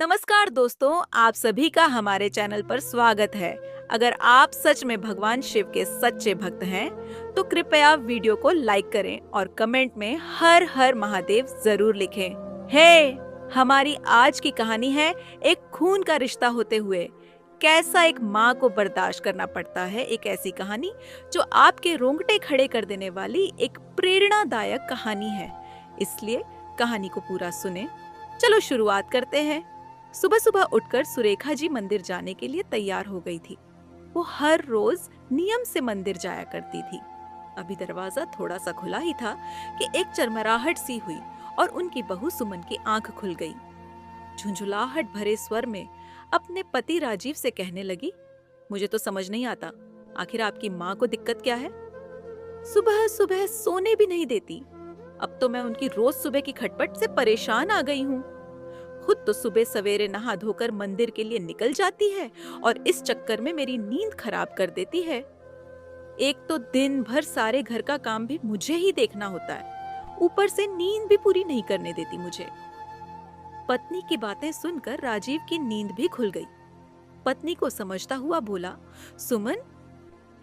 नमस्कार दोस्तों, आप सभी का हमारे चैनल पर स्वागत है। अगर आप सच में भगवान शिव के सच्चे भक्त हैं, तो कृपया वीडियो को लाइक करें और कमेंट में हर हर महादेव जरूर लिखें। हे, हमारी आज की कहानी है एक खून का रिश्ता होते हुए कैसा एक माँ को बर्दाश्त करना पड़ता है। एक ऐसी कहानी जो आपके रोंगटे खड़े कर देने वाली एक प्रेरणादायक कहानी है। इसलिए कहानी को पूरा सुने। चलो शुरुआत करते हैं। सुबह सुबह उठकर सुरेखा जी मंदिर जाने के लिए तैयार हो गई थी। वो हर रोज नियम से मंदिर जाया करती थी। अभी दरवाजा थोड़ा सा खुला ही था कि एक चरमराहट सी हुई और उनकी बहू सुमन की आंख खुल गई। झुंझुलाहट भरे स्वर में अपने पति राजीव से कहने लगी, मुझे तो समझ नहीं आता, आखिर आपकी माँ को दिक्कत क्या है? सुबह सुबह सोने भी नहीं देती। अब तो मैं उनकी रोज सुबह की खटपट से परेशान आ गई हूँ। खुद तो सुबह सवेरे नहा धोकर मंदिर के लिए निकल जाती है और इस चक्कर में मेरी नींद खराब कर देती है। एक तो दिन भर सारे घर का काम भी मुझे ही देखना होता है, ऊपर से नींद भी पूरी नहीं करने देती मुझे। पत्नी की बातें सुनकर राजीव की नींद भी खुल गई। पत्नी को समझता हुआ बोला, सुमन,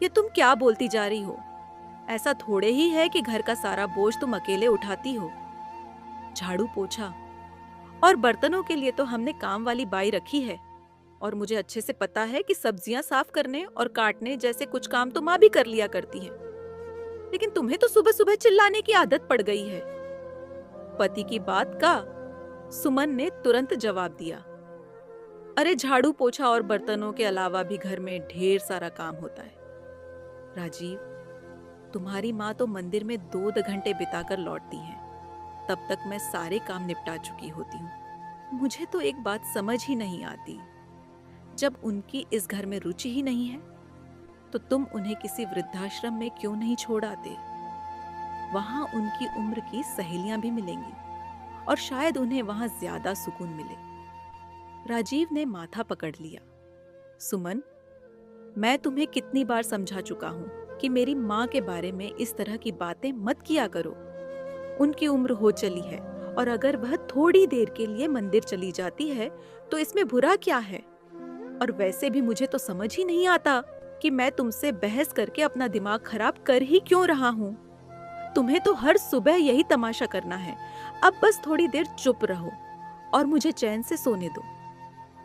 ये तुम क्या बोलती जा रही हो? ऐसा थोड़े ही है कि घर का सारा बोझ तुम अकेले उठाती हो। झाड़ू पोछा और बर्तनों के लिए तो हमने काम वाली बाई रखी है, और मुझे अच्छे से पता है कि सब्जियां साफ करने और काटने जैसे कुछ काम तो माँ भी कर लिया करती है। लेकिन तुम्हें तो सुबह सुबह चिल्लाने की आदत पड़ गई है। पति की बात का सुमन ने तुरंत जवाब दिया, अरे झाड़ू पोछा और बर्तनों के अलावा भी घर में ढेर सारा काम होता है। राजीव, तुम्हारी माँ तो मंदिर में 2 घंटे बिताकर लौटती हैं, तब तक मैं सारे काम निपटा चुकी होती हूँ। मुझे तो एक बात समझ ही नहीं आती, जब उनकी इस घर में रुचि ही नहीं है तो तुम उन्हें किसी वृद्धाश्रम में क्यों नहीं छोड़ आते? वहां उनकी उम्र की सहेलियां भी मिलेंगी और शायद उन्हें वहां ज्यादा सुकून मिले। राजीव ने माथा पकड़ लिया। सुमन, मैं तुम्हें कितनी बार समझा चुका हूं कि मेरी माँ के बारे में इस तरह की बातें मत किया करो। उनकी उम्र हो चली है और अगर वह थोड़ी देर के लिए मंदिर चली जाती है तो इसमें बुरा क्या है? और वैसे भी मुझे तो समझ ही नहीं आता कि मैं तुमसे बहस करके अपना दिमाग खराब कर ही क्यों रहा हूँ। तुम्हें तो हर सुबह यही तमाशा करना है। अब बस थोड़ी देर चुप रहो और मुझे चैन से सोने दो।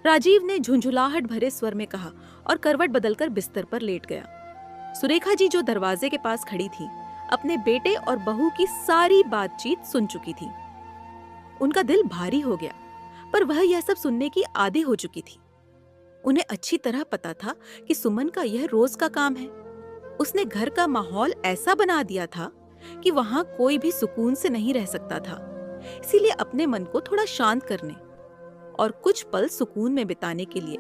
राजीव ने झुंझुलाहट भरे स्वर में कहा और करवट बदलकर बिस्तर पर लेट गया। सुरेखा जी जो दरवाजे के पास खड़ी थी, अपने बेटे और बहू की सारी बातचीत सुन चुकी थी। उनका दिल भारी हो गया, पर वह यह सब सुनने की आदी हो चुकी थी। उन्हें अच्छी तरह पता था कि सुमन का यह रोज का काम है। उसने घर का माहौल ऐसा बना दिया था कि वहां कोई भी सुकून से नहीं रह सकता था। इसीलिए अपने मन को थोड़ा शांत करने और कुछ पल सुकून में बिताने के लिए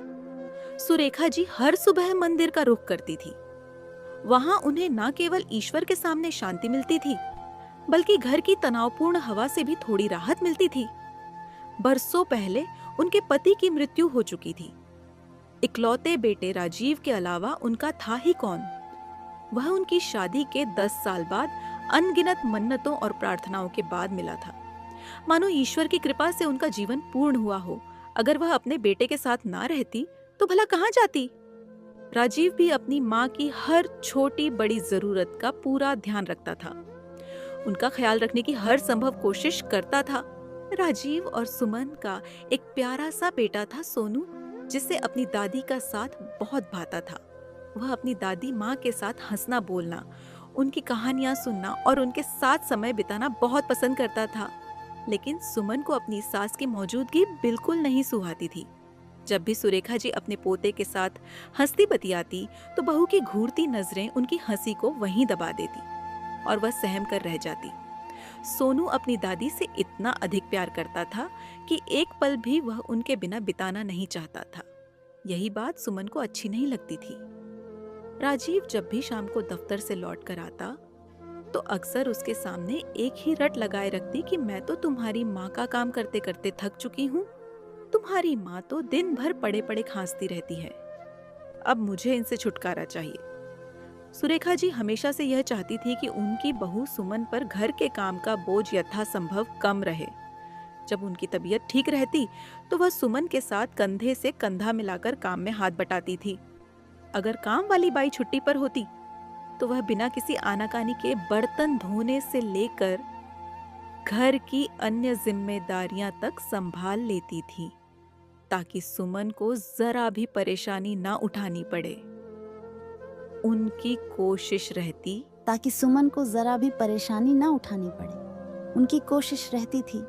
सुरेखा जी हर सुबह मंदिर का रुख करती थी। वहां उन्हें न केवल ईश्वर के सामने शांति मिलती थी, बल्कि घर की तनावपूर्ण हवा से भी थोड़ी राहत मिलती थी। बरसों पहले उनके पति की मृत्यु हो चुकी थी। इकलौते बेटे राजीव के अलावा उनका था ही कौन? वह उनकी शादी के 10 साल बाद अनगिनत मन्नतों और प्रार्थनाओं के बाद मिला था। मानो ईश्वर की कृपा से उनका जीवन पूर्ण हुआ हो। अगर वह अपने बेटे के साथ ना रहती तो भला कहाँ जाती? राजीव भी अपनी माँ की हर छोटी बड़ी जरूरत का पूरा ध्यान रखता था। उनका ख्याल रखने की हर संभव कोशिश करता था। राजीव और सुमन का एक प्यारा सा बेटा था, सोनू, जिससे अपनी दादी का साथ बहुत भाता था। वह अपनी दादी माँ के साथ हंसना बोलना, उनकी कहानियां सुनना और उनके साथ समय बिताना बहुत पसंद करता था। लेकिन सुमन को अपनी सास की मौजूदगी बिल्कुल नहीं सुहाती थी। जब भी सुरेखा जी अपने पोते के साथ हंसती बतियाती तो बहू की घूरती नजरें उनकी हंसी को वहीं दबा देती और वह सहम कर रह जाती। सोनू अपनी दादी से इतना अधिक प्यार करता था कि एक पल भी वह उनके बिना बिताना नहीं चाहता था। यही बात सुमन को अच्छी नहीं लगती थी। राजीव जब भी शाम को दफ्तर से लौट कर आता तो अक्सर उसके सामने एक ही रट लगाए रखती कि मैं तो तुम्हारी माँ का काम करते करते थक चुकी हूँ। तुम्हारी माँ तो दिन भर पड़े पड़े खांसती रहती है। अब मुझे इनसे छुटकारा चाहिए। सुरेखा जी हमेशा से यह चाहती थी कि उनकी बहू सुमन पर घर के काम का बोझ यथासंभव कम रहे। जब उनकी तबीयत ठीक रहती तो वह सुमन के साथ कंधे से कंधा मिलाकर काम में हाथ बटाती थी। अगर काम वाली बाई छुट्टी पर होती तो वह बिना किसी आनाकानी के बर्तन धोने से लेकर घर की अन्य जिम्मेदारियां तक संभाल लेती थी, ताकि सुमन को जरा भी परेशानी ना उठानी पड़े। उनकी कोशिश रहती ताकि सुमन को जरा भी परेशानी ना उठानी पड़े। उनकी कोशिश रहती थी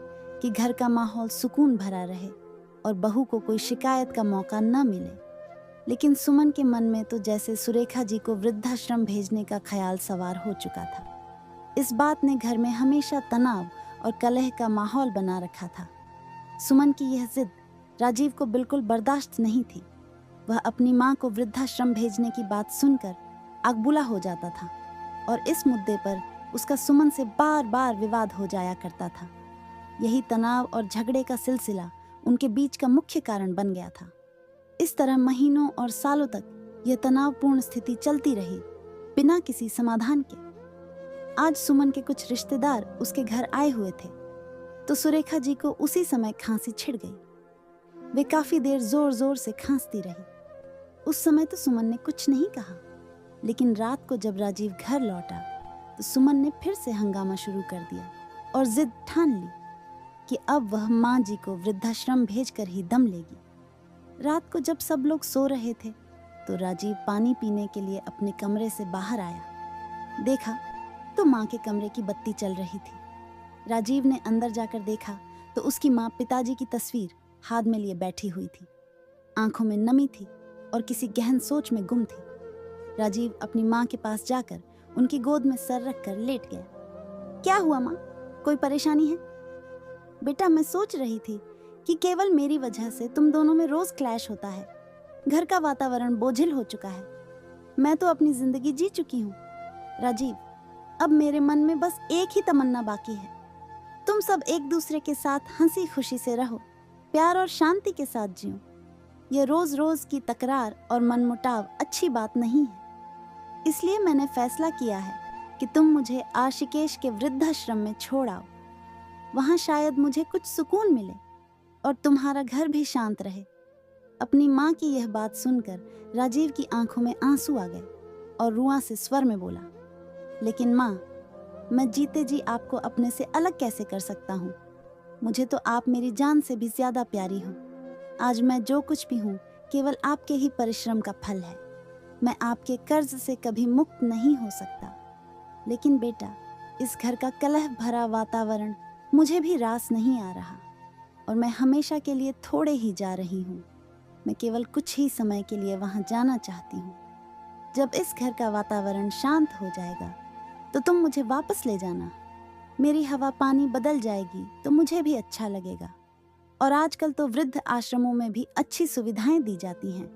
कि घर का माहौल सुकून भरा रहे और बहू को कोई शिकायत का मौका न मिले। लेकिन सुमन के मन में तो जैसे सुरेखा जी को वृद्धाश्रम भेजने का ख्याल सवार हो चुका था। इस बात ने घर में हमेशा तनाव और कलह का माहौल बना रखा था। सुमन की यह जिद राजीव को बिल्कुल बर्दाश्त नहीं थी। वह अपनी माँ को वृद्धाश्रम भेजने की बात सुनकर आगबुला हो जाता था और इस मुद्दे पर उसका सुमन से बार बार विवाद हो जाया करता था। यही तनाव और झगड़े का सिलसिला उनके बीच का मुख्य कारण बन गया था। इस तरह महीनों और सालों तक यह तनावपूर्ण स्थिति चलती रही, बिना किसी समाधान के। आज सुमन के कुछ रिश्तेदार उसके घर आए हुए थे तो सुरेखा जी को उसी समय खांसी छिड़ गई। वे काफी देर जोर जोर से खांसती रही। उस समय तो सुमन ने कुछ नहीं कहा, लेकिन रात को जब राजीव घर लौटा तो सुमन ने फिर से हंगामा शुरू कर दिया और जिद ठान ली कि अब वह माँ जी को वृद्धाश्रम भेजकर ही दम लेगी। रात को जब सब लोग सो रहे थे तो राजीव पानी पीने के लिए अपने कमरे से बाहर आया। देखा तो माँ के कमरे की बत्ती चल रही थी। राजीव ने अंदर जाकर देखा तो उसकी माँ पिताजी की तस्वीर हाथ में लिए बैठी हुई थी। आंखों में नमी थी और किसी गहन सोच में गुम थी। राजीव अपनी माँ के पास जाकर उनकी गोद में सर रखकर लेट गया। क्या हुआ माँ, कोई परेशानी है? बेटा, मैं सोच रही थी कि केवल मेरी वजह से तुम दोनों में रोज क्लैश होता है। घर का वातावरण बोझिल हो चुका है। मैं तो अपनी जिंदगी जी चुकी हूँ। राजीव, अब मेरे मन में बस एक ही तमन्ना बाकी है, तुम सब एक दूसरे के साथ हंसी खुशी से रहो, प्यार और शांति के साथ जियो। ये रोज रोज की तकरार और मनमुटाव अच्छी बात नहीं है। इसलिए मैंने फैसला किया है कि तुम मुझे आशिकेश के वृद्धाश्रम में छोड़ आओ। वहां शायद मुझे कुछ सुकून मिले और तुम्हारा घर भी शांत रहे। अपनी माँ की यह बात सुनकर राजीव की आंखों में आंसू आ गए और रुआं से स्वर में बोला, लेकिन माँ, मैं जीते जी आपको अपने से अलग कैसे कर सकता हूँ? मुझे तो आप मेरी जान से भी ज्यादा प्यारी हो। आज मैं जो कुछ भी हूँ केवल आपके ही परिश्रम का फल है। मैं आपके कर्ज से कभी मुक्त नहीं हो सकता। लेकिन बेटा, इस घर का कलह भरा वातावरण मुझे भी रास नहीं आ रहा और मैं हमेशा के लिए थोड़े ही जा रही हूँ। मैं केवल कुछ ही समय के लिए वहाँ जाना चाहती हूँ। जब इस घर का वातावरण शांत हो जाएगा तो तुम मुझे वापस ले जाना। मेरी हवा पानी बदल जाएगी तो मुझे भी अच्छा लगेगा। और आजकल तो वृद्ध आश्रमों में भी अच्छी सुविधाएं दी जाती हैं।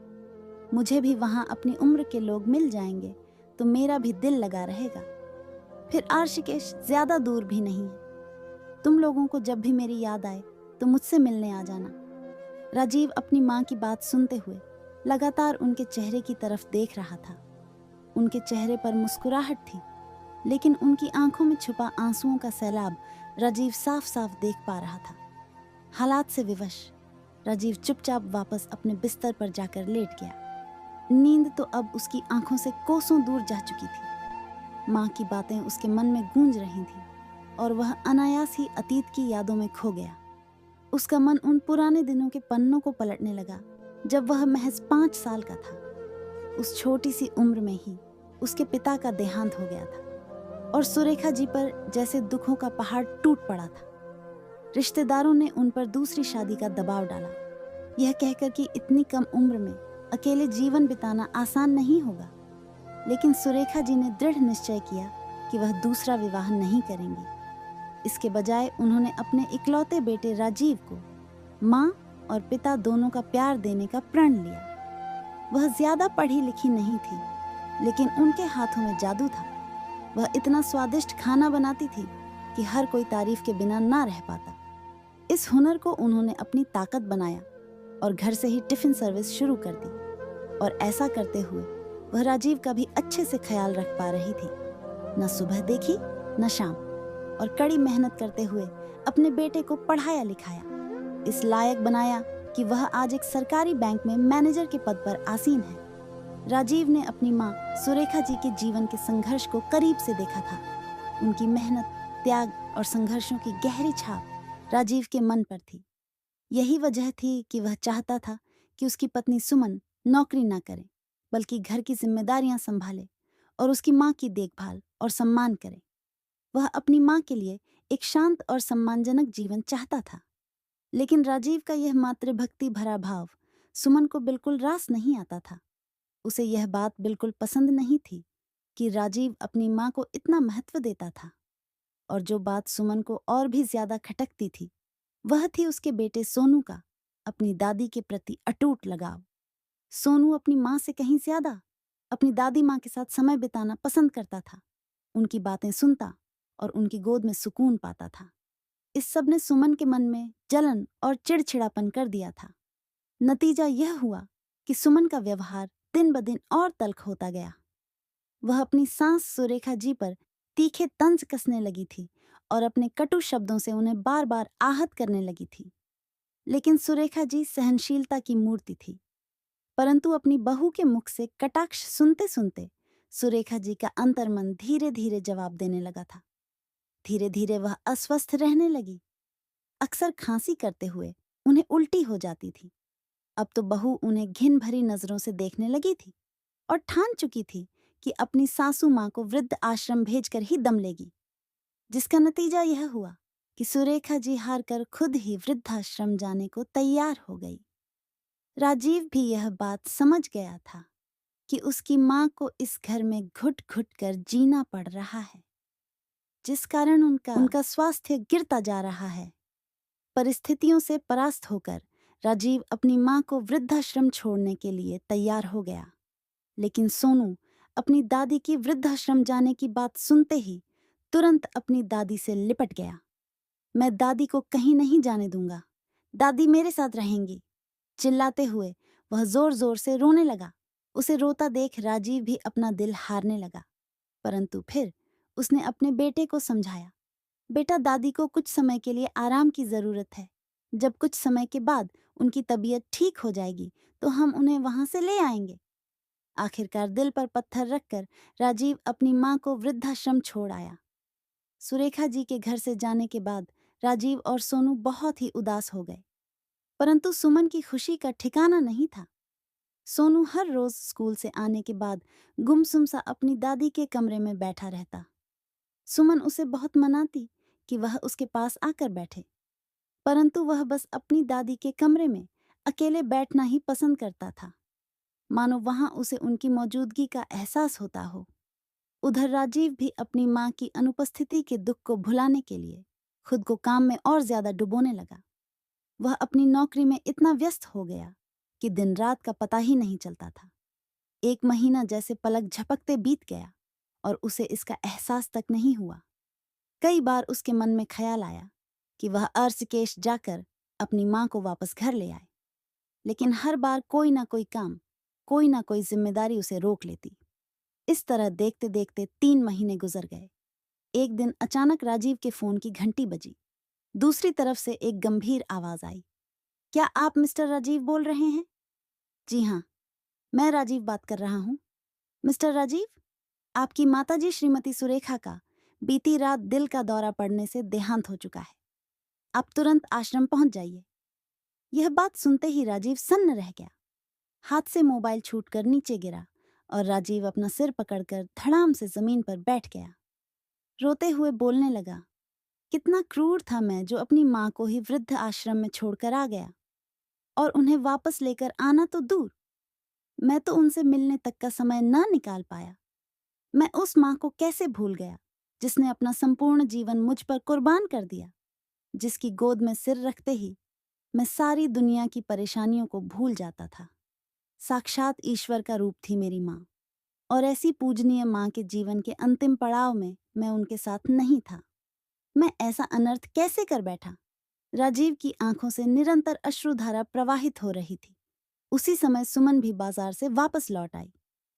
मुझे भी वहाँ अपनी उम्र के लोग मिल जाएंगे तो मेरा भी दिल लगा रहेगा। फिर आशिकेश ज्यादा दूर भी नहीं है। तुम लोगों को जब भी मेरी याद आए तो मुझसे मिलने आ जाना। राजीव अपनी माँ की बात सुनते हुए लगातार उनके चेहरे की तरफ देख रहा था। उनके चेहरे पर मुस्कुराहट थी, लेकिन उनकी आंखों में छुपा आंसुओं का सैलाब राजीव साफ साफ देख पा रहा था। हालात से विवश राजीव चुपचाप वापस अपने बिस्तर पर जाकर लेट गया। नींद तो अब उसकी आंखों से कोसों दूर जा चुकी थी। माँ की बातें उसके मन में गूंज रही थी और वह अनायास ही अतीत की यादों में खो गया। उसका मन उन पुराने दिनों के पन्नों को पलटने लगा जब वह महज 5 साल का था। उस छोटी सी उम्र में ही उसके पिता का देहांत हो गया था और सुरेखा जी पर जैसे दुखों का पहाड़ टूट पड़ा था। रिश्तेदारों ने उन पर दूसरी शादी का दबाव डाला, यह कहकर कि इतनी कम उम्र में अकेले जीवन बिताना आसान नहीं होगा। लेकिन सुरेखा जी ने दृढ़ निश्चय किया कि वह दूसरा विवाह नहीं करेंगी। इसके बजाय उन्होंने अपने इकलौते बेटे राजीव को माँ और पिता दोनों का प्यार देने का प्रण लिया। वह ज्यादा पढ़ी लिखी नहीं थी, लेकिन उनके हाथों में जादू था। वह इतना स्वादिष्ट खाना बनाती थी कि हर कोई तारीफ के बिना ना रह पाता। इस हुनर को उन्होंने अपनी ताकत बनाया और घर से ही टिफिन सर्विस शुरू कर दी। और ऐसा करते हुए वह राजीव का भी अच्छे से ख्याल रख पा रही थी। न सुबह देखी न शाम, और कड़ी मेहनत करते हुए अपने बेटे को पढ़ाया लिखाया, इस लायक बनाया कि वह आज एक सरकारी बैंक में मैनेजर के पद पर आसीन है। राजीव ने अपनी माँ सुरेखा जी के जीवन के संघर्ष को करीब से देखा था। उनकी मेहनत, त्याग और संघर्षों की गहरी छाप राजीव के मन पर थी। यही वजह थी कि वह चाहता था कि उसकी पत्नी सुमन नौकरी न करे, बल्कि घर की जिम्मेदारियां संभाले और उसकी माँ की देखभाल और सम्मान करे। वह अपनी माँ के लिए एक शांत और सम्मानजनक जीवन चाहता था। लेकिन राजीव का यह मातृभक्ति भरा भाव सुमन को बिल्कुल रास नहीं आता था। उसे यह बात बिल्कुल पसंद नहीं थी कि राजीव अपनी माँ को इतना महत्व देता था। और जो बात सुमन को और भी ज्यादा खटकती थी, वह थी उसके बेटे सोनू का अपनी दादी के प्रति अटूट लगाव। सोनू अपनी माँ से कहीं ज्यादा अपनी दादी माँ के साथ समय बिताना पसंद करता था, उनकी बातें सुनता और उनकी गोद में सुकून पाता था। इस सब ने सुमन के मन में जलन और चिड़चिड़ापन कर दिया था। नतीजा यह हुआ कि सुमन का व्यवहार दिन ब दिन और तल्ख होता गया। वह अपनी सास सुरेखा जी पर तीखे तंज कसने लगी थी और अपने कटु शब्दों से उन्हें बार बार आहत करने लगी थी। लेकिन सुरेखा जी सहनशीलता की मूर्ति थी, परंतु अपनी बहू के मुख से कटाक्ष सुनते सुनते सुरेखा जी का अंतर्मन धीरे धीरे जवाब देने लगा था। धीरे धीरे वह अस्वस्थ रहने लगी। अक्सर खांसी करते हुए उन्हें उल्टी हो जाती थी। अब तो बहू उन्हें घिन भरी नजरों से देखने लगी थी और ठान चुकी थी कि अपनी सासू माँ को वृद्ध आश्रम भेजकर ही दम लेगी, जिसका नतीजा यह हुआ कि सुरेखा जी हार कर खुद ही वृद्धाश्रम जाने को तैयार हो गई। राजीव भी यह बात समझ गया था कि उसकी माँ को इस घर में घुट घुट कर जीना पड़ रहा है, जिस कारण उनका स्वास्थ्य गिरता जा रहा है। परिस्थितियों से परास्त होकर राजीव अपनी माँ को वृद्धाश्रम छोड़ने के लिए तैयार हो गया। लेकिन सोनू अपनी दादी की वृद्धाश्रम जाने की बात सुनते ही तुरंत अपनी दादी से लिपट गया। मैं दादी को कहीं नहीं जाने दूंगा, दादी मेरे साथ रहेंगी। चिल्लाते हुए वह जोर जोर से रोने लगा। उसे रोता देख राजीव भी अपना दिल हारने लगा, परंतु फिर उसने अपने बेटे को समझाया, बेटा दादी को कुछ समय के लिए आराम की जरूरत है। जब कुछ समय के बाद उनकी तबीयत ठीक हो जाएगी तो हम उन्हें वहां से ले आएंगे। आखिरकार दिल पर पत्थर रखकर राजीव अपनी माँ को वृद्धाश्रम छोड़ आया। सुरेखा जी के घर से जाने के बाद राजीव और सोनू बहुत ही उदास हो गए, परंतु सुमन की खुशी का ठिकाना नहीं था। सोनू हर रोज स्कूल से आने के बाद गुमसुम सा अपनी दादी के कमरे में बैठा रहता। सुमन उसे बहुत मनाती कि वह उसके पास आकर बैठे, परंतु वह बस अपनी दादी के कमरे में अकेले बैठना ही पसंद करता था, मानो वहां उसे उनकी मौजूदगी का एहसास होता हो। उधर राजीव भी अपनी माँ की अनुपस्थिति के दुख को भुलाने के लिए खुद को काम में और ज्यादा डुबोने लगा। वह अपनी नौकरी में इतना व्यस्त हो गया कि दिन रात का पता ही नहीं चलता था। 1 महीना जैसे पलक झपकते बीत गया और उसे इसका एहसास तक नहीं हुआ। कई बार उसके मन में ख्याल आया कि वह ऋषिकेश जाकर अपनी माँ को वापस घर ले आए, लेकिन हर बार कोई ना कोई काम, कोई ना कोई जिम्मेदारी उसे रोक लेती। इस तरह देखते देखते 3 महीने गुजर गए। एक दिन अचानक राजीव के फोन की घंटी बजी। दूसरी तरफ से एक गंभीर आवाज आई, क्या आप मिस्टर राजीव बोल रहे हैं? जी हाँ, मैं राजीव बात कर रहा हूँ। मिस्टर राजीव, आपकी माताजी श्रीमती सुरेखा का बीती रात दिल का दौरा पड़ने से देहांत हो चुका है। आप तुरंत आश्रम पहुंच जाइए। यह बात सुनते ही राजीव सन्न रह गया। हाथ से मोबाइल छूटकर नीचे गिरा और राजीव अपना सिर पकड़कर धड़ाम से जमीन पर बैठ गया। रोते हुए बोलने लगा, कितना क्रूर था मैं जो अपनी माँ को ही वृद्ध आश्रम में छोड़कर आ गया, और उन्हें वापस लेकर आना तो दूर, मैं तो उनसे मिलने तक का समय ना निकाल पाया। मैं उस माँ को कैसे भूल गया जिसने अपना संपूर्ण जीवन मुझ पर कुर्बान कर दिया, जिसकी गोद में सिर रखते ही मैं सारी दुनिया की परेशानियों को भूल जाता था। साक्षात ईश्वर का रूप थी मेरी माँ, और ऐसी पूजनीय माँ के जीवन के अंतिम पड़ाव में मैं उनके साथ नहीं था। मैं ऐसा अनर्थ कैसे कर बैठा? राजीव की आंखों से निरंतर अश्रुधारा प्रवाहित हो रही थी। उसी समय सुमन भी बाजार से वापस लौट आई।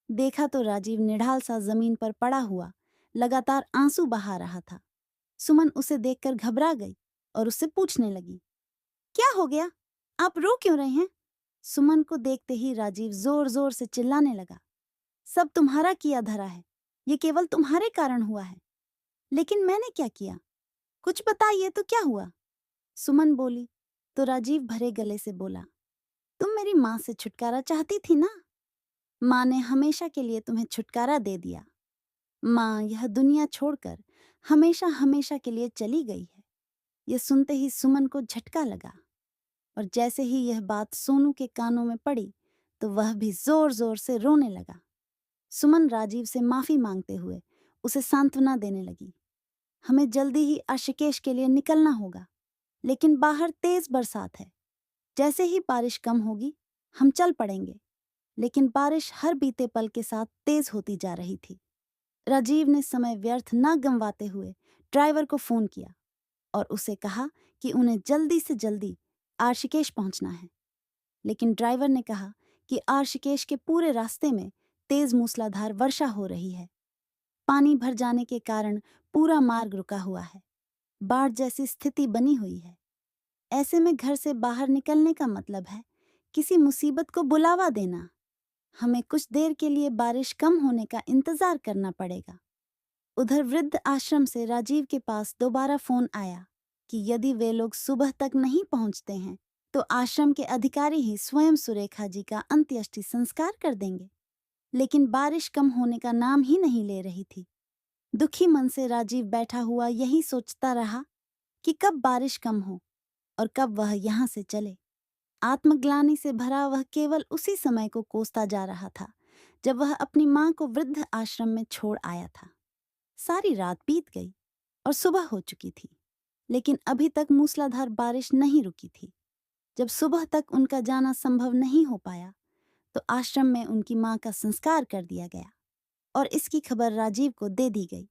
देखा तो राजीव निढाल सा जमीन पर पड़ा हुआ लगातार आंसू बहा रहा था। सुमन उसे देखकर घबरा गई और उससे पूछने लगी, क्या हो गया? आप रो क्यों रहे हैं? सुमन को देखते ही राजीव जोर जोर से चिल्लाने लगा, सब तुम्हारा किया धरा है, ये केवल तुम्हारे कारण हुआ है। लेकिन मैंने क्या किया? कुछ बताइए तो क्या हुआ? सुमन बोली तो राजीव भरे गले से बोला, तुम मेरी माँ से छुटकारा चाहती थी ना? माँ ने हमेशा के लिए तुम्हें छुटकारा दे दिया। माँ यह दुनिया छोड़कर हमेशा हमेशा के लिए चली गई है। यह सुनते ही सुमन को झटका लगा, और जैसे ही यह बात सोनू के कानों में पड़ी तो वह भी जोर जोर से रोने लगा। सुमन राजीव से माफी मांगते हुए उसे सांत्वना देने लगी, हमें जल्दी ही ऋषिकेश के लिए निकलना होगा, लेकिन बाहर तेज बरसात है। जैसे ही बारिश कम होगी हम चल पड़ेंगे। लेकिन बारिश हर बीते पल के साथ तेज होती जा रही थी। राजीव ने समय व्यर्थ न गंवाते हुए ड्राइवर को फोन किया और उसे कहा कि उन्हें जल्दी से जल्दी ऋषिकेश पहुंचना है। लेकिन ड्राइवर ने कहा कि ऋषिकेश के पूरे रास्ते में तेज मूसलाधार वर्षा हो रही है। पानी भर जाने के कारण पूरा मार्ग रुका हुआ है। बाढ़ जैसी स्थिति बनी हुई है। ऐसे में घर से बाहर निकलने का मतलब है किसी मुसीबत को बुलावा देना। हमें कुछ देर के लिए बारिश कम होने का इंतजार करना पड़ेगा। उधर वृद्ध आश्रम से राजीव के पास दोबारा फोन आया कि यदि वे लोग सुबह तक नहीं पहुंचते हैं तो आश्रम के अधिकारी ही स्वयं सुरेखा जी का अंत्येष्टि संस्कार कर देंगे। लेकिन बारिश कम होने का नाम ही नहीं ले रही थी। दुखी मन से राजीव बैठा हुआ यही सोचता रहा कि कब बारिश कम हो और कब वह यहाँ से चले। आत्मग्लानि से भरा वह केवल उसी समय को कोसता जा रहा था जब वह अपनी माँ को वृद्ध आश्रम में छोड़ आया था। सारी रात बीत गई और सुबह हो चुकी थी, लेकिन अभी तक मूसलाधार बारिश नहीं रुकी थी। जब सुबह तक उनका जाना संभव नहीं हो पाया तो आश्रम में उनकी माँ का संस्कार कर दिया गया और इसकी खबर राजीव को दे दी गई।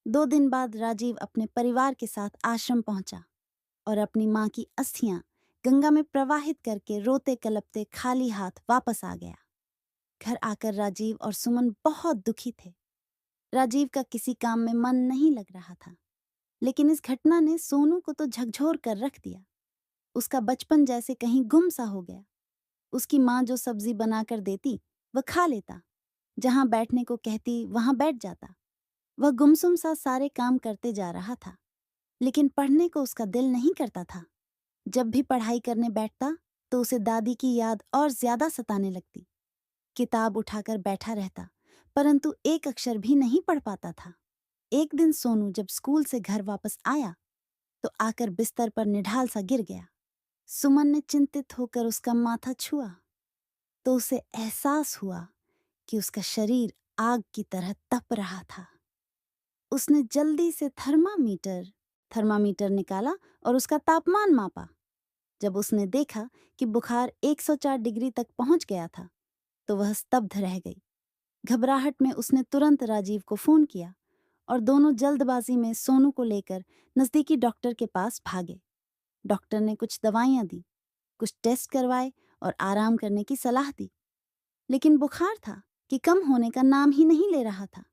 2 दिन बाद राजीव अपने परिवार के साथ आश्रम पहुंचा और अपनी माँ की अस्थियां गंगा में प्रवाहित करके रोते कलपते खाली हाथ वापस आ गया। घर आकर राजीव और सुमन बहुत दुखी थे। राजीव का किसी काम में मन नहीं लग रहा था, लेकिन इस घटना ने सोनू को तो झकझोर कर रख दिया। उसका बचपन जैसे कहीं गुम सा हो गया। उसकी माँ जो सब्जी बनाकर देती वह खा लेता, जहां बैठने को कहती वहां बैठ जाता। वह गुमसुम सा सारे काम करते जा रहा था, लेकिन पढ़ने को उसका दिल नहीं करता था। जब भी पढ़ाई करने बैठता तो उसे दादी की याद और ज्यादा सताने लगती। किताब उठाकर बैठा रहता, परंतु एक अक्षर भी नहीं पढ़ पाता था। एक दिन सोनू जब स्कूल से घर वापस आया तो आकर बिस्तर पर निढाल सा गिर गया। सुमन ने चिंतित होकर उसका माथा छुआ तो उसे एहसास हुआ कि उसका शरीर आग की तरह तप रहा था। उसने जल्दी से थर्मामीटर निकाला और उसका तापमान मापा। जब उसने देखा कि बुखार 104 डिग्री तक पहुंच गया था तो वह स्तब्ध रह गई। घबराहट में उसने तुरंत राजीव को फोन किया और दोनों जल्दबाजी में सोनू को लेकर नजदीकी डॉक्टर के पास भागे। डॉक्टर ने कुछ दवाइयां दी, कुछ टेस्ट करवाए और आराम करने की सलाह दी, लेकिन बुखार था कि कम होने का नाम ही नहीं ले रहा था।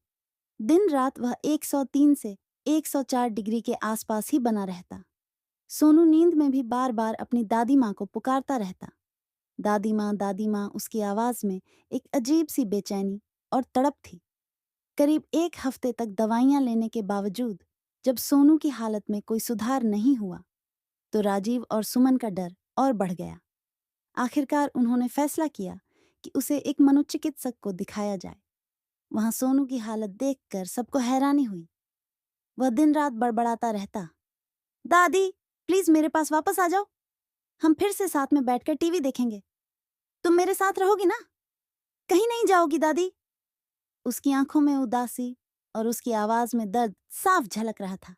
दिन रात वह 103 से 104 डिग्री के आसपास ही बना रहता। सोनू नींद में भी बार बार अपनी दादी माँ को पुकारता रहता। दादी माँ उसकी आवाज में एक अजीब सी बेचैनी और तड़प थी। करीब 1 हफ्ते तक दवाइयां लेने के बावजूद जब सोनू की हालत में कोई सुधार नहीं हुआ तो राजीव और सुमन का डर और बढ़ गया। आखिरकार उन्होंने फैसला किया कि उसे एक मनोचिकित्सक को दिखाया जाए। वहां सोनू की हालत देखकर सबको हैरानी हुई। वह दिन रात बड़बड़ाता रहता, दादी प्लीज मेरे पास वापस आ जाओ, हम फिर से साथ में बैठकर टीवी देखेंगे। तुम मेरे साथ रहोगी ना? कहीं नहीं जाओगी दादी? उसकी आंखों में उदासी और उसकी आवाज में दर्द साफ झलक रहा था।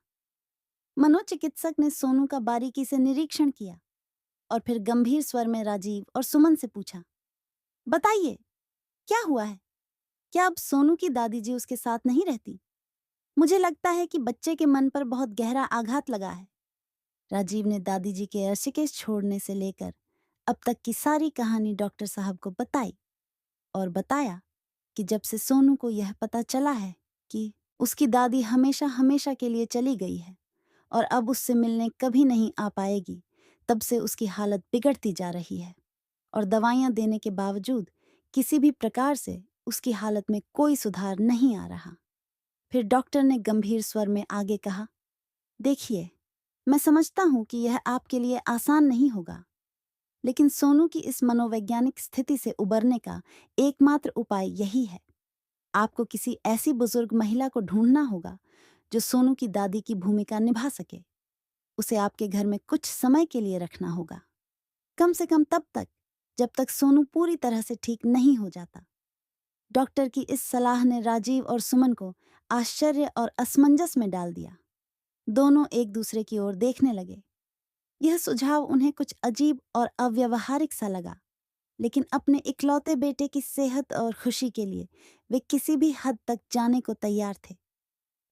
मनोचिकित्सक ने सोनू का बारीकी से निरीक्षण किया और फिर गंभीर स्वर में राजीव और सुमन से पूछा, बताइए क्या हुआ है? क्या अब सोनू की दादी जी उसके साथ नहीं रहती? मुझे लगता है कि बच्चे के मन पर बहुत गहरा आघात लगा है। राजीव ने दादी जी के ऋषिकेश छोड़ने से लेकर अब तक की सारी कहानी डॉक्टर साहब को बताई और बताया कि जब से सोनू को यह पता चला है कि उसकी दादी हमेशा हमेशा के लिए चली गई है और अब उससे मिलने कभी नहीं आ पाएगी। तब से उसकी हालत बिगड़ती जा रही है और दवाइयां देने के बावजूद किसी भी प्रकार से उसकी हालत में कोई सुधार नहीं आ रहा। फिर डॉक्टर ने गंभीर स्वर में आगे कहा, देखिए, मैं समझता हूं कि यह आपके लिए आसान नहीं होगा, लेकिन सोनू की इस मनोवैज्ञानिक स्थिति से उबरने का एकमात्र उपाय यही है। आपको किसी ऐसी बुजुर्ग महिला को ढूंढना होगा जो सोनू की दादी की भूमिका निभा सके। उसे आपके घर में कुछ समय के लिए रखना होगा, कम से कम तब तक जब तक सोनू पूरी तरह से ठीक नहीं हो जाता। डॉक्टर की इस सलाह ने राजीव और सुमन को आश्चर्य और असमंजस में डाल दिया। दोनों एक दूसरे की ओर देखने लगे। यह सुझाव उन्हें कुछ अजीब और अव्यवहारिक सा लगा, लेकिन अपने इकलौते बेटे की सेहत और खुशी के लिए वे किसी भी हद तक जाने को तैयार थे।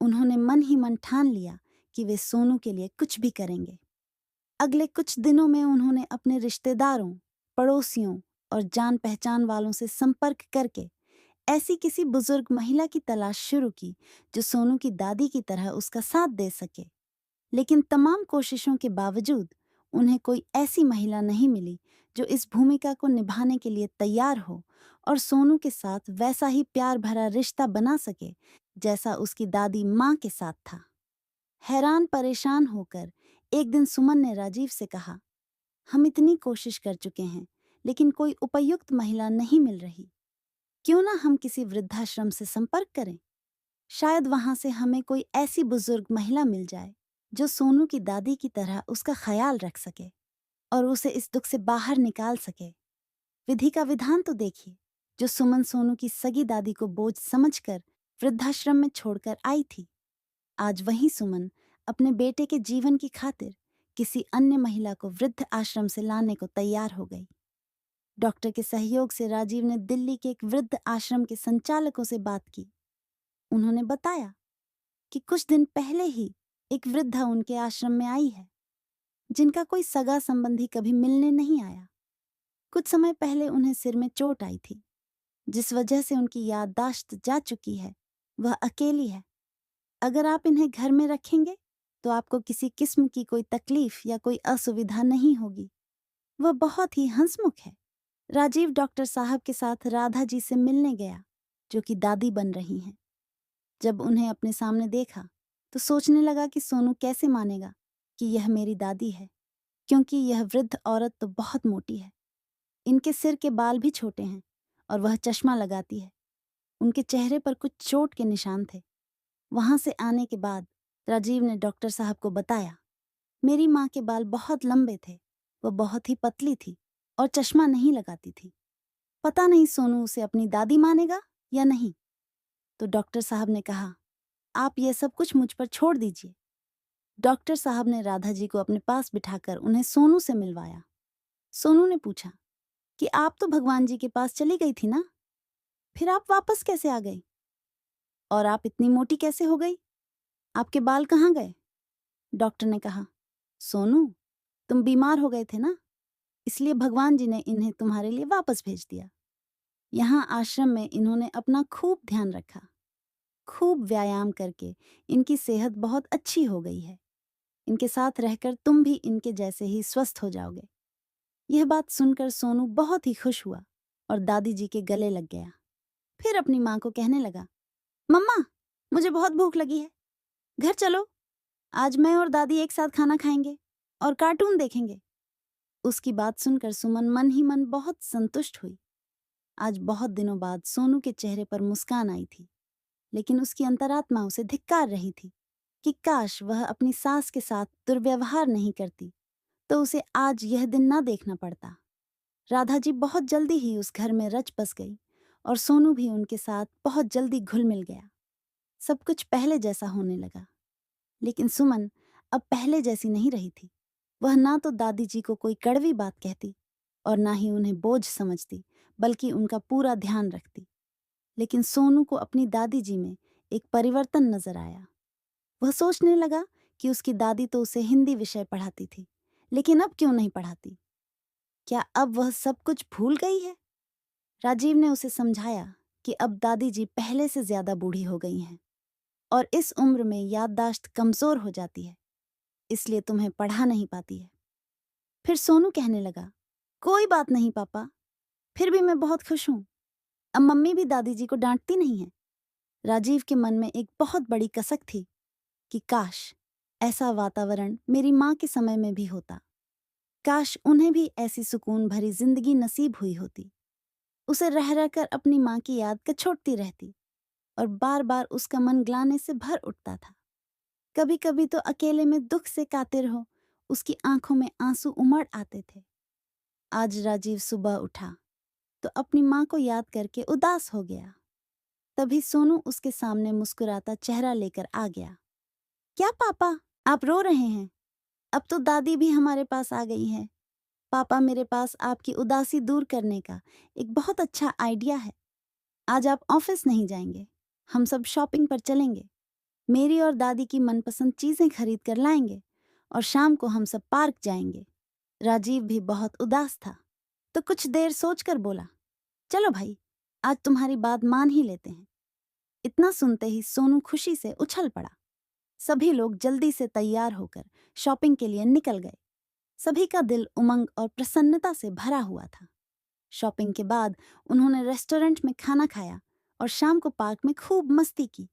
उन्होंने मन ही मन ठान लिया कि वे सोनू के लिए कुछ भी करेंगे। अगले कुछ दिनों में उन्होंने अपने रिश्तेदारों, पड़ोसियों और जान पहचान वालों से संपर्क करके ऐसी किसी बुजुर्ग महिला की तलाश शुरू की जो सोनू की दादी की तरह उसका साथ दे सके। लेकिन तमाम कोशिशों के बावजूद उन्हें कोई ऐसी महिला नहीं मिली जो इस भूमिका को निभाने के लिए तैयार हो और सोनू के साथ वैसा ही प्यार भरा रिश्ता बना सके जैसा उसकी दादी माँ के साथ था। हैरान परेशान होकर एक दिन सुमन ने राजीव से कहा, हम इतनी कोशिश कर चुके हैं, लेकिन कोई उपयुक्त महिला नहीं मिल रही। क्यों ना हम किसी वृद्धाश्रम से संपर्क करें? शायद वहां से हमें कोई ऐसी बुजुर्ग महिला मिल जाए जो सोनू की दादी की तरह उसका ख्याल रख सके और उसे इस दुख से बाहर निकाल सके। विधि का विधान तो देखिए, जो सुमन सोनू की सगी दादी को बोझ समझकर वृद्धाश्रम में छोड़कर आई थी, आज वही सुमन अपने बेटे के जीवन की खातिर किसी अन्य महिला को वृद्ध आश्रम से लाने को तैयार हो गई। डॉक्टर के सहयोग से राजीव ने दिल्ली के एक वृद्ध आश्रम के संचालकों से बात की। उन्होंने बताया कि कुछ दिन पहले ही एक वृद्धा उनके आश्रम में आई है, जिनका कोई सगा संबंधी कभी मिलने नहीं आया। कुछ समय पहले उन्हें सिर में चोट आई थी, जिस वजह से उनकी याददाश्त जा चुकी है। वह अकेली है। अगर आप इन्हें घर में रखेंगे तो आपको किसी किस्म की कोई तकलीफ या कोई असुविधा नहीं होगी। वह बहुत ही हंसमुख है। राजीव डॉक्टर साहब के साथ राधा जी से मिलने गया, जो कि दादी बन रही हैं। जब उन्हें अपने सामने देखा तो सोचने लगा कि सोनू कैसे मानेगा कि यह मेरी दादी है, क्योंकि यह वृद्ध औरत तो बहुत मोटी है। इनके सिर के बाल भी छोटे हैं और वह चश्मा लगाती है। उनके चेहरे पर कुछ चोट के निशान थे। वहां से आने के बाद राजीव ने डॉक्टर साहब को बताया, मेरी माँ के बाल बहुत लंबे थे, वह बहुत ही पतली थी और चश्मा नहीं लगाती थी। पता नहीं सोनू उसे अपनी दादी मानेगा या नहीं। तो डॉक्टर साहब ने कहा, आप यह सब कुछ मुझ पर छोड़ दीजिए। डॉक्टर साहब ने राधा जी को अपने पास बिठाकर उन्हें सोनू से मिलवाया। सोनू ने पूछा कि आप तो भगवान जी के पास चली गई थी ना, फिर आप वापस कैसे आ गई? और आप इतनी मोटी कैसे हो गई? आपके बाल कहाँ गए? डॉक्टर ने कहा, सोनू, तुम बीमार हो गए थे ना, इसलिए भगवान जी ने इन्हें तुम्हारे लिए वापस भेज दिया। यहाँ आश्रम में इन्होंने अपना खूब ध्यान रखा। खूब व्यायाम करके इनकी सेहत बहुत अच्छी हो गई है। इनके साथ रहकर तुम भी इनके जैसे ही स्वस्थ हो जाओगे। यह बात सुनकर सोनू बहुत ही खुश हुआ और दादी जी के गले लग गया। फिर अपनी माँ को कहने लगा, मम्मा, मुझे बहुत भूख लगी है, घर चलो, आज मैं और दादी एक साथ खाना खाएंगे और कार्टून देखेंगे। उसकी बात सुनकर सुमन मन ही मन बहुत संतुष्ट हुई। आज बहुत दिनों बाद सोनू के चेहरे पर मुस्कान आई थी, लेकिन उसकी अंतरात्मा उसे धिक्कार रही थी कि काश वह अपनी सास के साथ दुर्व्यवहार नहीं करती तो उसे आज यह दिन ना देखना पड़ता। राधा जी बहुत जल्दी ही उस घर में रच बस गई और सोनू भी उनके साथ बहुत जल्दी घुल मिल गया। सब कुछ पहले जैसा होने लगा, लेकिन सुमन अब पहले जैसी नहीं रही थी। वह ना तो दादी जी को कोई कड़वी बात कहती और ना ही उन्हें बोझ समझती, बल्कि उनका पूरा ध्यान रखती। लेकिन सोनू को अपनी दादी जी में एक परिवर्तन नजर आया। वह सोचने लगा कि उसकी दादी तो उसे हिंदी विषय पढ़ाती थी, लेकिन अब क्यों नहीं पढ़ाती? क्या अब वह सब कुछ भूल गई है? राजीव ने उसे समझाया कि अब दादी जी पहले से ज्यादा बूढ़ी हो गई हैं और इस उम्र में याददाश्त कमजोर हो जाती है। इसलिए तुम्हें पढ़ा नहीं पाती है। फिर सोनू कहने लगा, कोई बात नहीं पापा, फिर भी मैं बहुत खुश हूं। अब मम्मी भी दादी जी को डांटती नहीं है। राजीव के मन में एक बहुत बड़ी कसक थी कि काश ऐसा वातावरण मेरी माँ के समय में भी होता। काश उन्हें भी ऐसी सुकून भरी जिंदगी नसीब हुई होती। उसे रह रहकर अपनी माँ की याद कछोटती रहती और बार बार उसका मन ग्लानि से भर उठता था। कभी कभी तो अकेले में दुख से कातिर हो उसकी आंखों में आंसू उमड़ आते थे। आज राजीव सुबह उठा तो अपनी माँ को याद करके उदास हो गया। तभी सोनू उसके सामने मुस्कुराता चेहरा लेकर आ गया। क्या पापा, आप रो रहे हैं? अब तो दादी भी हमारे पास आ गई है। पापा, मेरे पास आपकी उदासी दूर करने का एक बहुत अच्छा आइडिया है। आज आप ऑफिस नहीं जाएंगे, हम सब शॉपिंग पर चलेंगे। मेरी और दादी की मनपसंद चीजें खरीद कर लाएंगे और शाम को हम सब पार्क जाएंगे। राजीव भी बहुत उदास था तो कुछ देर सोचकर बोला, चलो भाई, आज तुम्हारी बात मान ही लेते हैं। इतना सुनते ही सोनू खुशी से उछल पड़ा। सभी लोग जल्दी से तैयार होकर शॉपिंग के लिए निकल गए। सभी का दिल उमंग और प्रसन्नता से भरा हुआ था। शॉपिंग के बाद उन्होंने रेस्टोरेंट में खाना खाया और शाम को पार्क में खूब मस्ती की।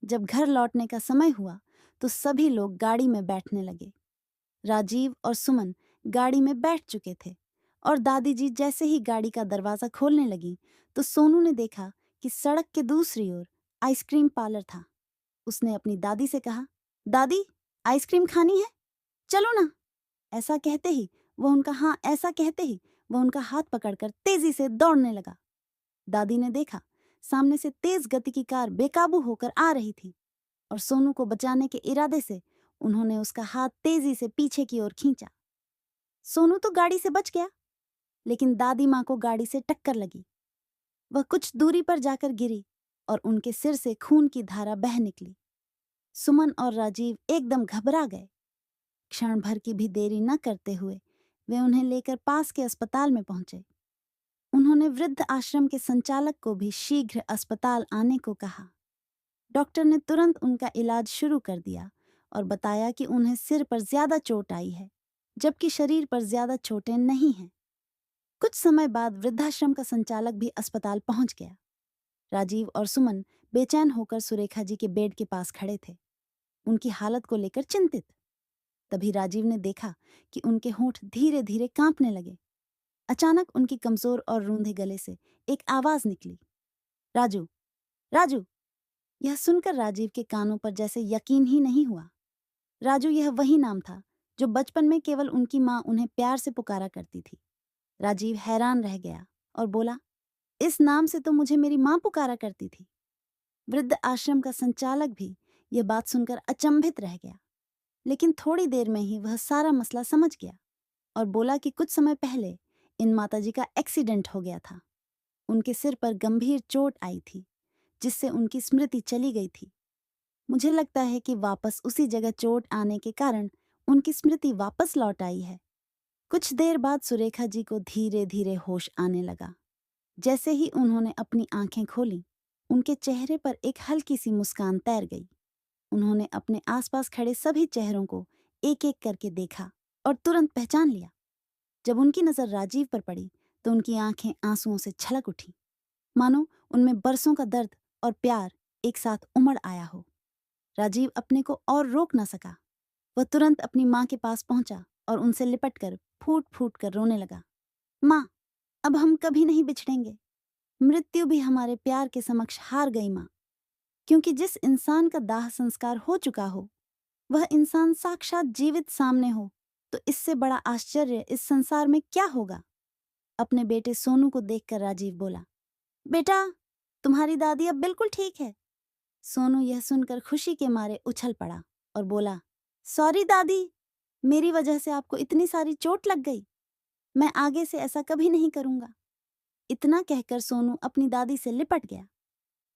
जब घर लौटने का समय हुआ तो सभी लोग गाड़ी में बैठने लगे। राजीव और सुमन गाड़ी में बैठ चुके थे और दादी जी जैसे ही गाड़ी का दरवाजा खोलने लगी तो सोनू ने देखा कि सड़क के दूसरी ओर आइसक्रीम पार्लर था। उसने अपनी दादी से कहा, दादी, आइसक्रीम खानी है? चलो ना। ऐसा कहते ही वह उनका हाथ पकड़कर तेजी से दौड़ने लगा। दादी ने देखा सामने से तेज गति की कार बेकाबू होकर आ रही थी और सोनू को बचाने के इरादे से उन्होंने उसका हाथ तेजी से पीछे की ओर खींचा। सोनू तो गाड़ी से बच गया, लेकिन दादी माँ को गाड़ी से टक्कर लगी। वह कुछ दूरी पर जाकर गिरी और उनके सिर से खून की धारा बह निकली। सुमन और राजीव एकदम घबरा गए। क्षण भर की भी देरी न करते हुए वे उन्हें लेकर पास के अस्पताल में पहुंचे। उन्होंने वृद्ध आश्रम के संचालक को भी शीघ्र अस्पताल आने को कहा। डॉक्टर ने तुरंत उनका इलाज शुरू कर दिया और बताया कि उन्हें सिर पर ज्यादा चोट आई है, जबकि शरीर पर ज्यादा चोटें नहीं हैं। कुछ समय बाद वृद्धाश्रम का संचालक भी अस्पताल पहुंच गया। राजीव और सुमन बेचैन होकर सुरेखा जी के बेड के पास खड़े थे, उनकी हालत को लेकर चिंतित। तभी राजीव ने देखा कि उनके होंठ धीरे धीरे कांपने लगे। अचानक उनकी कमजोर और रूंधे गले से एक आवाज निकली, राजू, राजू। यह सुनकर राजीव के कानों पर जैसे यकीन ही नहीं हुआ। राजू यह वही नाम था जो बचपन में केवल उनकी माँ उन्हें प्यार से पुकारा करती थी। राजीव हैरान रह गया और बोला, इस नाम से तो मुझे मेरी माँ पुकारा करती थी। वृद्ध आश्रम का संचालक भी यह बात सुनकर अचंभित रह गया, लेकिन थोड़ी देर में ही वह सारा मसला समझ गया और बोला कि कुछ समय पहले इन माताजी का एक्सीडेंट हो गया था। उनके सिर पर गंभीर चोट आई थी जिससे उनकी स्मृति चली गई थी। मुझे लगता है कि वापस उसी जगह चोट आने के कारण उनकी स्मृति वापस लौट आई है। कुछ देर बाद सुरेखा जी को धीरे धीरे होश आने लगा। जैसे ही उन्होंने अपनी आंखें खोली, उनके चेहरे पर एक हल्की सी मुस्कान तैर गई। उन्होंने अपने आसपास खड़े सभी चेहरों को एक एक करके देखा और तुरंत पहचान लिया। जब उनकी नजर राजीव पर पड़ी तो उनकी आंखें आंसुओं से छलक उठी, मानो उनमें बरसों का दर्द और प्यार एक साथ उमड़ आया हो। राजीव अपने को और रोक न सका। वह तुरंत अपनी माँ के पास पहुंचा और उनसे लिपटकर फूट फूट कर रोने लगा। माँ, अब हम कभी नहीं बिछड़ेंगे। मृत्यु भी हमारे प्यार के समक्ष हार गई माँ, क्योंकि जिस इंसान का दाह संस्कार हो चुका हो वह इंसान साक्षात जीवित सामने हो तो इससे बड़ा आश्चर्य इस संसार में क्या होगा। अपने बेटे सोनू को देखकर राजीव बोला, बेटा, तुम्हारी दादी अब बिल्कुल ठीक है। सोनू यह सुनकर खुशी के मारे उछल पड़ा और बोला, सॉरी दादी, मेरी वजह से आपको इतनी सारी चोट लग गई। मैं आगे से ऐसा कभी नहीं करूंगा। इतना कहकर सोनू अपनी दादी से लिपट गया।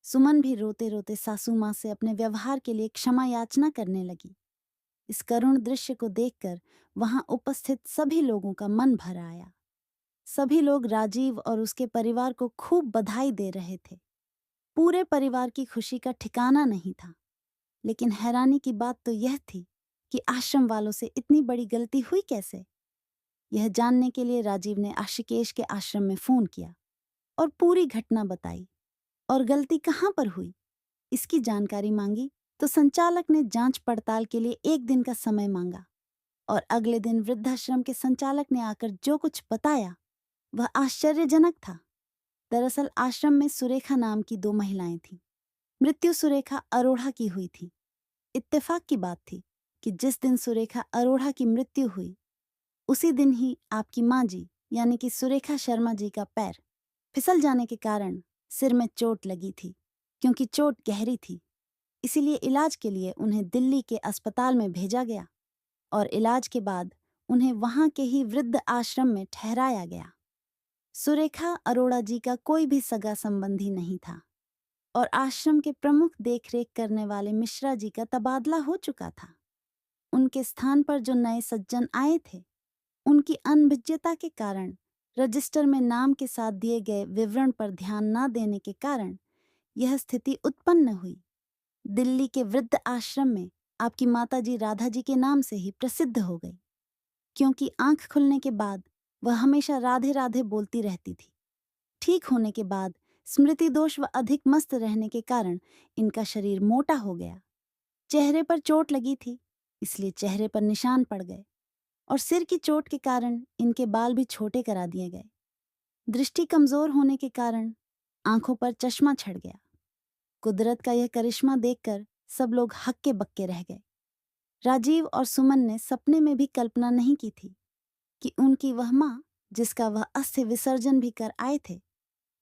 सुमन भी रोते रोते सासू माँ से अपने व्यवहार के लिए क्षमा याचना करने लगी। इस करुण दृश्य को देखकर वहां उपस्थित सभी लोगों का मन भर आया। सभी लोग राजीव और उसके परिवार को खूब बधाई दे रहे थे। पूरे परिवार की खुशी का ठिकाना नहीं था। लेकिन हैरानी की बात तो यह थी कि आश्रम वालों से इतनी बड़ी गलती हुई कैसे। यह जानने के लिए राजीव ने आशिकेश के आश्रम में फोन किया और पूरी घटना बताई और गलती कहाँ पर हुई इसकी जानकारी मांगी। तो संचालक ने जांच पड़ताल के लिए 1 दिन का समय मांगा और अगले दिन वृद्धाश्रम के संचालक ने आकर जो कुछ बताया वह आश्चर्यजनक था। दरअसल आश्रम में सुरेखा नाम की 2 महिलाएं थीं। मृत्यु सुरेखा अरोड़ा की हुई थी। इत्तेफाक की बात थी कि जिस दिन सुरेखा अरोड़ा की मृत्यु हुई उसी दिन ही आपकी माँ जी यानी कि सुरेखा शर्मा जी का पैर फिसल जाने के कारण सिर में चोट लगी थी। क्योंकि चोट गहरी थी इसीलिए इलाज के लिए उन्हें दिल्ली के अस्पताल में भेजा गया और इलाज के बाद उन्हें वहां के ही वृद्ध आश्रम में ठहराया गया। सुरेखा अरोड़ा जी का कोई भी सगा संबंधी नहीं था और आश्रम के प्रमुख देखरेख करने वाले मिश्रा जी का तबादला हो चुका था। उनके स्थान पर जो नए सज्जन आए थे उनकी अनभिज्ञता के कारण रजिस्टर में नाम के साथ दिए गए विवरण पर ध्यान न देने के कारण यह स्थिति उत्पन्न हुई। दिल्ली के वृद्ध आश्रम में आपकी माताजी राधा जी के नाम से ही प्रसिद्ध हो गई क्योंकि आंख खुलने के बाद वह हमेशा राधे राधे बोलती रहती थी। ठीक होने के बाद स्मृति दोष व अधिक मस्त रहने के कारण इनका शरीर मोटा हो गया। चेहरे पर चोट लगी थी इसलिए चेहरे पर निशान पड़ गए और सिर की चोट के कारण इनके बाल भी छोटे करा दिए गए। दृष्टि कमजोर होने के कारण आंखों पर चश्मा छड़ गया। कुदरत का यह करिश्मा देखकर सब लोग हक्के बक्के रह गए। राजीव और सुमन ने सपने में भी कल्पना नहीं की थी कि उनकी वह माँ जिसका वह अस्थि विसर्जन भी कर आए थे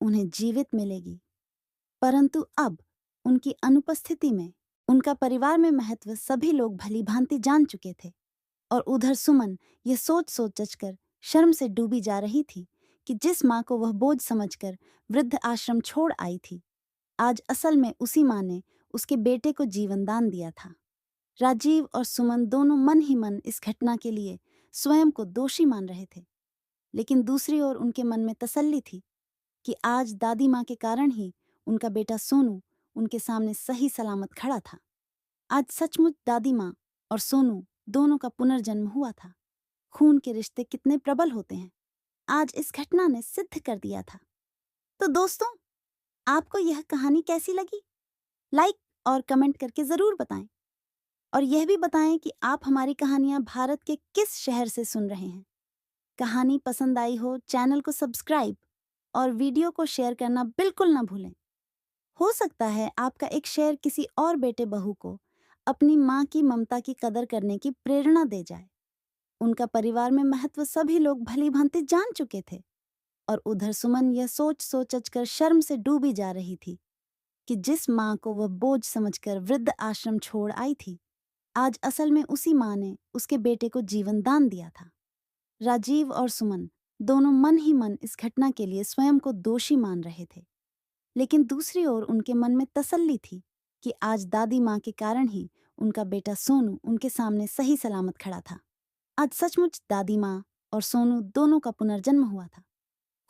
उन्हें जीवित मिलेगी। परंतु अब उनकी अनुपस्थिति में उनका परिवार में महत्व सभी लोग भली भांति जान चुके थे और उधर सुमन ये सोच सोचकर शर्म से डूबी जा रही थी कि जिस माँ को वह बोझ समझकर वृद्ध आश्रम छोड़ आई थी आज असल में उसी माँ ने उसके बेटे को जीवन दान दिया था। राजीव और सुमन दोनों मन ही मन इस घटना के लिए स्वयं को दोषी मान रहे थे, लेकिन दूसरी ओर उनके मन में तसल्ली थी कि आज दादी माँ के कारण ही उनका बेटा सोनू उनके सामने सही सलामत खड़ा था। आज सचमुच दादी माँ और सोनू दोनों का पुनर्जन्म हुआ था। खून के रिश्ते कितने प्रबल होते हैं आज इस घटना ने सिद्ध कर दिया था। तो दोस्तों, आपको यह कहानी कैसी लगी? लाइक और कमेंट करके जरूर बताएं और यह भी बताएं कि आप हमारी कहानियां भारत के किस शहर से सुन रहे हैं। कहानी पसंद आई हो चैनल को सब्सक्राइब और वीडियो को शेयर करना बिल्कुल ना भूलें। हो सकता है आपका एक शेयर किसी और बेटे बहू को अपनी माँ की ममता की कदर करने की प्रेरणा दे जाए। उनका परिवार में महत्व सभी लोग भली भांति जान चुके थे और उधर सुमन यह सोच सोचकर शर्म से डूबी जा रही थी कि जिस माँ को वह बोझ समझकर वृद्ध आश्रम छोड़ आई थी आज असल में उसी माँ ने उसके बेटे को जीवन दान दिया था। राजीव और सुमन दोनों मन ही मन इस घटना के लिए स्वयं को दोषी मान रहे थे, लेकिन दूसरी ओर उनके मन में तसल्ली थी कि आज दादी माँ के कारण ही उनका बेटा सोनू उनके सामने सही सलामत खड़ा था। आज सचमुच दादी माँ और सोनू दोनों का पुनर्जन्म हुआ था।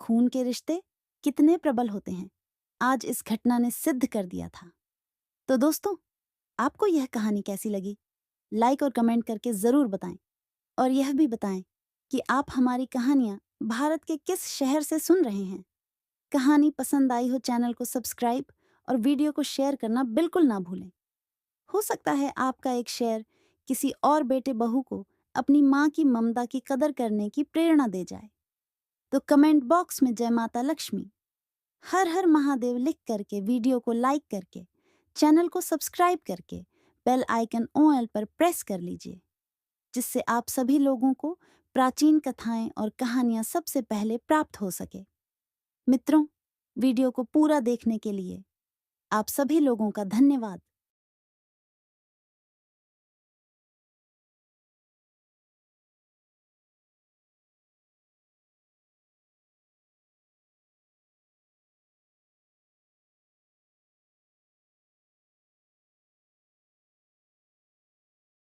खून के रिश्ते कितने प्रबल होते हैं आज इस घटना ने सिद्ध कर दिया था। तो दोस्तों, आपको यह कहानी कैसी लगी? लाइक और कमेंट करके जरूर बताएं और यह भी बताएं कि आप हमारी कहानियां भारत के किस शहर से सुन रहे हैं। कहानी पसंद आई हो चैनल को सब्सक्राइब और वीडियो को शेयर करना बिल्कुल ना भूलें। हो सकता है आपका एक शेयर किसी और बेटे बहू को अपनी माँ की ममता की कदर करने की प्रेरणा दे जाए। तो कमेंट बॉक्स में जय माता लक्ष्मी, हर हर महादेव लिख करके वीडियो को लाइक करके चैनल को सब्सक्राइब करके बेल आइकन ऑल पर प्रेस कर लीजिए, जिससे आप सभी लोगों को प्राचीन कथाएं और कहानियां सबसे पहले प्राप्त हो सके। मित्रों, वीडियो को पूरा देखने के लिए आप सभी लोगों का धन्यवाद।